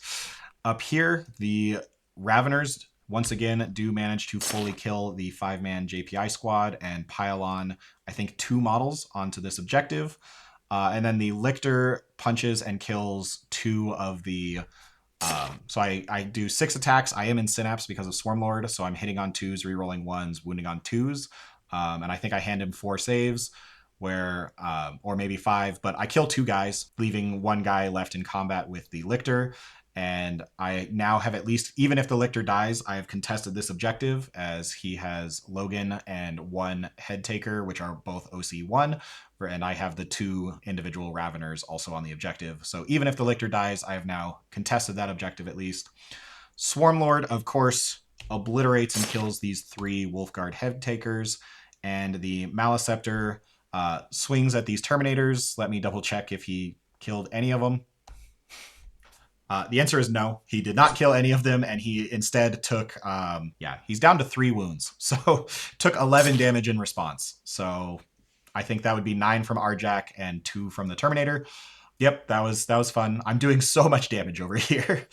Up here, the Raveners once again do manage to fully kill the 5-man JPI squad and pile on, I think, 2 models onto this objective. And then the lictor punches and kills 2 of the so I do 6 attacks. I am in Synapse because of Swarmlord, so I'm hitting on 2s, rerolling 1s, wounding on 2s. And I think I hand him 4 saves, where or maybe 5, but I kill 2 guys, leaving 1 guy left in combat with the Lictor. And I now have at least, even if the Lictor dies, I have contested this objective as he has Logan and 1 Head Taker, which are both OC1, and I have the 2 individual Raveners also on the objective. So even if the Lictor dies, I have now contested that objective at least. Swarmlord, of course, obliterates and kills these 3 Wolfguard Head Takers, and the Maliceptor swings at these Terminators. Let me double check if he killed any of them. The answer is no. He did not kill any of them, and he instead took, he's down to 3 wounds. So took 11 damage in response. So I think that would be 9 from Arjack and 2 from the Terminator. Yep, that was fun. I'm doing so much damage over here.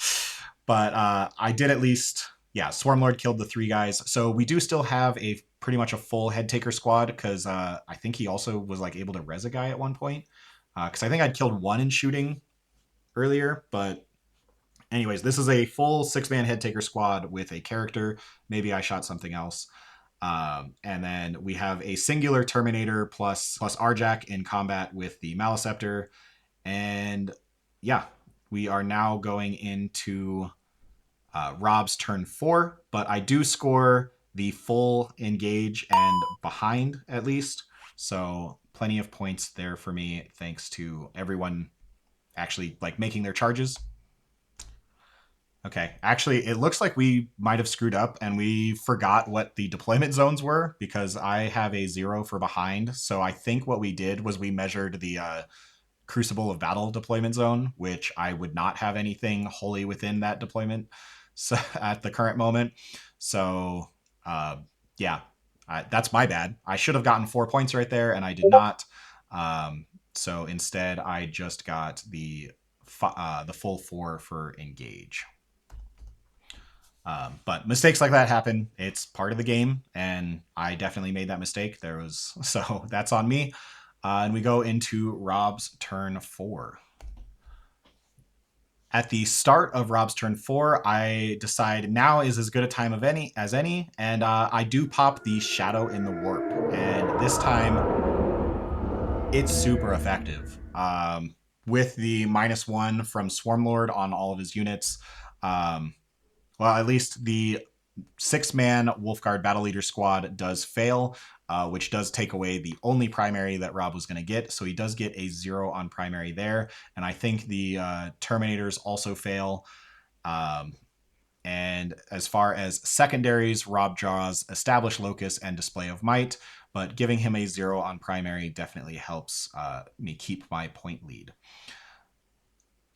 But I did at least, Swarmlord killed the 3 guys. So we do still have a pretty much a full Head Taker squad, because I think he also was like able to res a guy at one point. Because I think I'd killed 1 in shooting earlier, but anyways, this is a full 6-man Head Taker squad with a character. Maybe I shot something else. And then we have a singular Terminator plus Arjack in combat with the Maliceptor. And yeah, we are now going into Robb's turn 4, but I do score the full engage and behind at least. So plenty of points there for me, thanks to everyone actually like making their charges. Okay, actually, it looks like we might have screwed up and we forgot what the deployment zones were, because I have a 0 for behind. So I think what we did was we measured the Crucible of Battle deployment zone, which I would not have anything wholly within that deployment so, at the current moment. So yeah, that's my bad. I should have gotten 4 points right there, and I did not. So instead, I just got the full 4 for engage. But mistakes like that happen. It's part of the game, and I definitely made that mistake. So that's on me. And we go into Robb's turn 4. At the start of Robb's turn 4, I decide now is as good a time as any, and I do pop the Shadow in the Warp. And this time, it's super effective. With the -1 from Swarmlord on all of his units, well, at least the 6-man Wolfguard Battle Leader squad does fail, which does take away the only primary that Robb was going to get. So he does get a 0 on primary there. And I think the Terminators also fail. And as far as secondaries, Robb draws Establish Locus and Display of Might, but giving him a 0 on primary definitely helps me keep my point lead.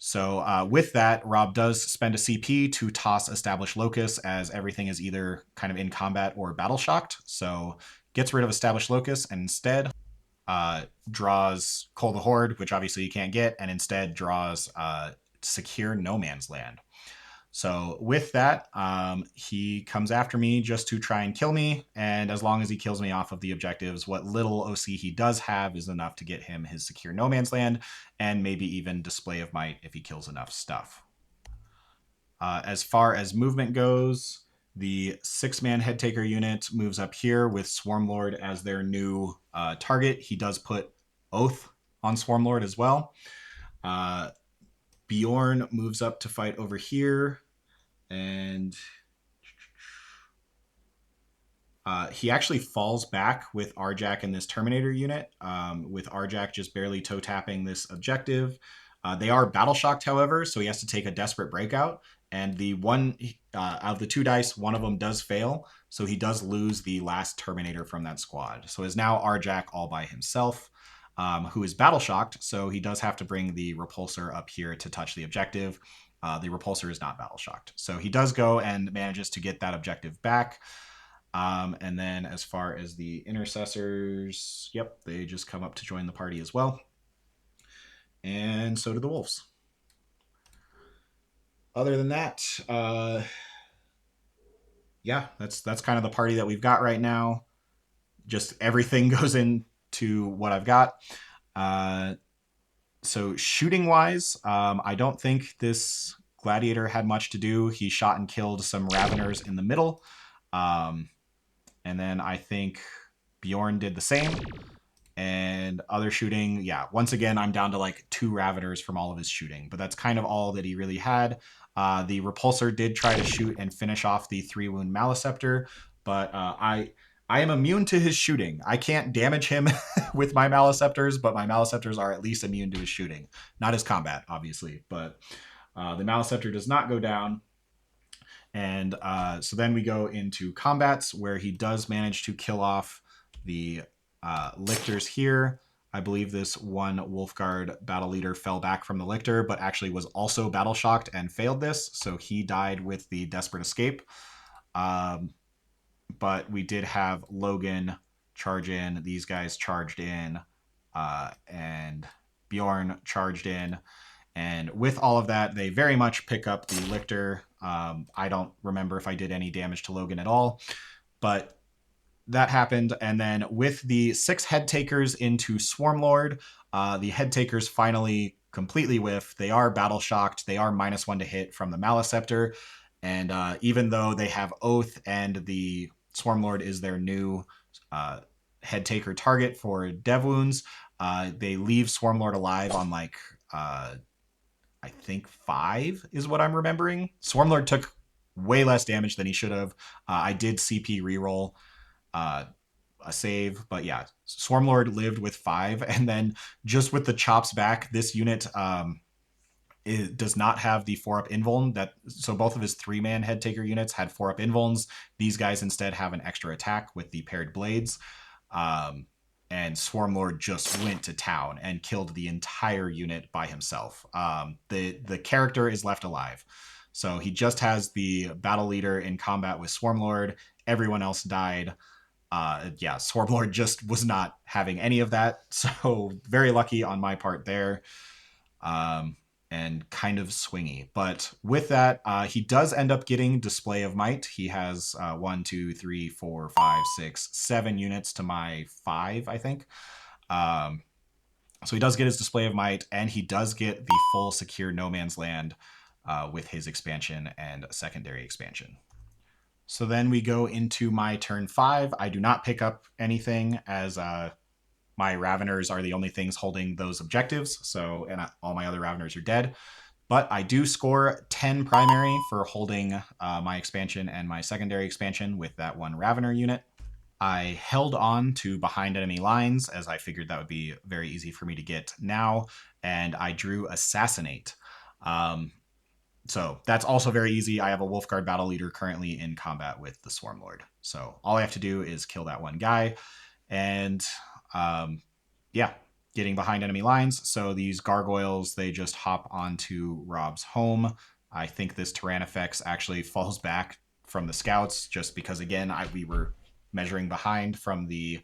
So with that, Robb does spend a CP to toss Establish Locus, as everything is either kind of in combat or battle shocked. So gets rid of Establish Locus and instead draws Cull the Horde, which obviously you can't get, and instead draws Secure No Man's Land. So with that, he comes after me just to try and kill me, and as long as he kills me off of the objectives, what little OC he does have is enough to get him his Secure No Man's Land, and maybe even Display of Might if he kills enough stuff. As far as movement goes, the 6-man Head Taker unit moves up here with Swarmlord as their new target. He does put Oath on Swarmlord as well. Bjorn moves up to fight over here, and he actually falls back with Arjack in this Terminator unit, with Arjack just barely toe tapping this objective. They are battle shocked, however, so he has to take a desperate breakout. And the one out of the 2 dice, one of them does fail, so he does lose the last Terminator from that squad. So is now Arjack all by himself, who is battle shocked, so he does have to bring the repulsor up here to touch the objective. The repulsor is not battle shocked, so he does go and manages to get that objective back. And then as far as the intercessors, yep, they just come up to join the party as well. And so do the wolves. Other than that, yeah, that's kind of the party that we've got right now. Just everything goes into what I've got. So shooting wise, I don't think this gladiator had much to do. He shot and killed some raveners in the middle. Um, and then I think Bjorn did the same. And other shooting, yeah, once again, I'm down to like 2 raveners from all of his shooting, but that's kind of all that he really had. The repulsor did try to shoot and finish off the 3-wound maliceptor, but I am immune to his shooting. I can't damage him with my maliceptors, but my maliceptors are at least immune to his shooting. Not his combat, obviously, but the maliceptor does not go down. And so then we go into combats where he does manage to kill off the lictors here. I believe this one Wolfguard battle leader fell back from the lictor, but actually was also battle shocked and failed this. So he died with the desperate escape. Um, but we did have Logan charge in. These guys charged in, and Bjorn charged in. And with all of that, they very much pick up the lictor. I don't remember if I did any damage to Logan at all, but that happened. And then with the 6 head takers into Swarmlord, the head takers finally completely whiff. They are battle shocked. They are -1 to hit from the Maliceptor. And even though they have Oath and the Swarmlord is their new head taker target for dev wounds, they leave Swarmlord alive on like I think 5 is what I'm remembering. Swarmlord took way less damage than he should have. I did CP reroll uh, a save, but yeah, Swarmlord lived with 5, and then just with the chops back, this unit it does not have the 4-up invuln. That so both of his 3-man head taker units had 4-up invulns. These guys instead have an extra attack with the paired blades. Um, and Swarmlord just went to town and killed the entire unit by himself. The character is left alive, so he just has the battle leader in combat with Swarmlord. Everyone else died. Yeah, Swarmlord just was not having any of that. So very lucky on my part there. Um, and kind of swingy. But with that, he does end up getting Display of Might. He has 1, 2, 3, 4, 5, 6, 7 units to my 5, I think. Um, so he does get his Display of Might, and he does get the full secure No Man's Land with his expansion and secondary expansion. So then we go into my turn 5. I do not pick up anything as my Raveners are the only things holding those objectives. So, and all my other Raveners are dead. But I do score 10 primary for holding my expansion and my secondary expansion with that one Ravener unit. I held on to behind enemy lines as I figured that would be very easy for me to get now, and I drew Assassinate. So that's also very easy. I have a Wolfguard battle leader currently in combat with the Swarmlord. So all I have to do is kill that one guy. And yeah, getting behind enemy lines. So these gargoyles, they just hop onto Robb's home. I think this Tyrannifex actually falls back from the scouts just because, again, we were measuring behind from the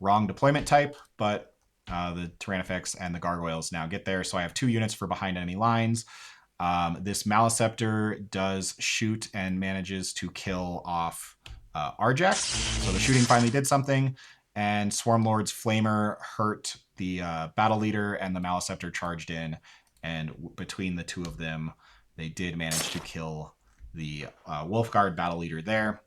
wrong deployment type, but the Tyrannifex and the gargoyles now get there. So I have 2 units for behind enemy lines. This Maliceptor does shoot and manages to kill off Arjax. So the shooting finally did something, and Swarmlord's Flamer hurt the battle leader, and the Maliceptor charged in, and between the 2 of them, they did manage to kill the Wolfguard battle leader there.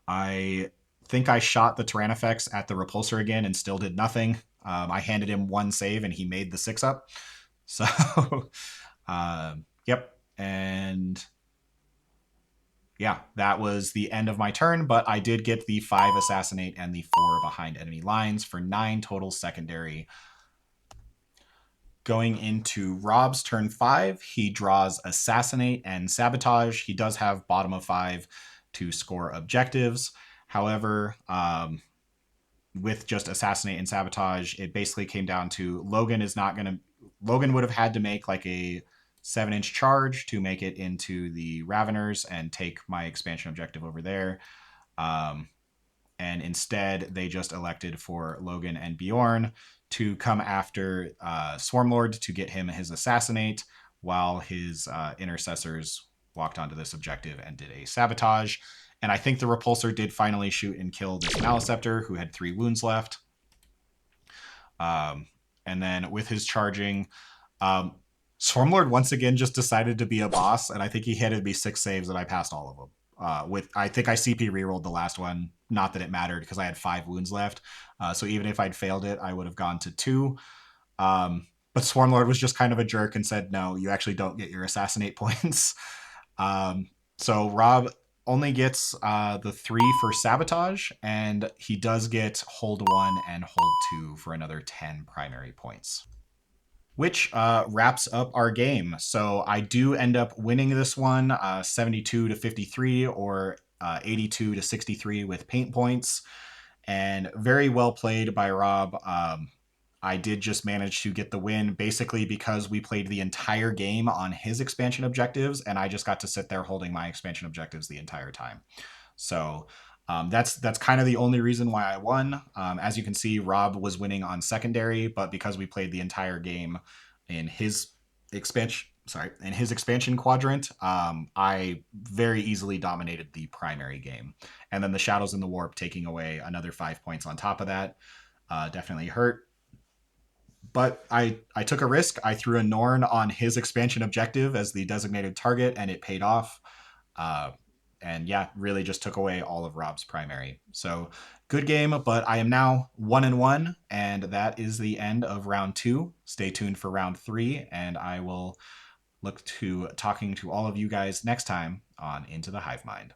I think I shot the Tyrannifex at the repulsor again and still did nothing. I handed him 1 save, and he made the 6-up. So, yep. And yeah, that was the end of my turn, but I did get the 5 Assassinate and the 4 behind enemy lines for 9 total secondary. Going into Robb's turn 5, he draws Assassinate and Sabotage. He does have bottom of 5 to score objectives. However, with just Assassinate and Sabotage, it basically came down to Logan would have had to make like a 7-inch charge to make it into the Raveners and take my expansion objective over there. And instead, they just elected for Logan and Bjorn to come after Swarmlord to get him his Assassinate, while his intercessors walked onto this objective and did a Sabotage. And I think the Repulsor did finally shoot and kill this Maliceptor, who had 3 wounds left. And then with his charging, um, Swarmlord once again just decided to be a boss, and I think he handed me 6 saves, and I passed all of them. With I think I CP rerolled the last one. Not that it mattered because I had 5 wounds left. So even if I'd failed it, I would have gone to 2. But Swarmlord was just kind of a jerk and said, "No, you actually don't get your assassinate points." Um, so Robb only gets the 3 for sabotage, and he does get hold 1 and hold 2 for another 10 primary points, which wraps up our game. So I do end up winning this one, 72 to 53 or 82 to 63 with paint points, and very well played by Robb. I did just manage to get the win basically because we played the entire game on his expansion objectives, and I just got to sit there holding my expansion objectives the entire time. So that's kind of the only reason why I won. As you can see, Robb was winning on secondary, but because we played the entire game in his expansion quadrant, I very easily dominated the primary game. And then the Shadows and the Warp taking away another 5 points on top of that definitely hurt. But I took a risk. I threw a Norn on his expansion objective as the designated target, and it paid off. Uh, and yeah, really just took away all of Robb's primary. So good game, but I am now 1-1, and that is the end of round 2. Stay tuned for round 3, and I will look to talking to all of you guys next time on Into the Hive Mind.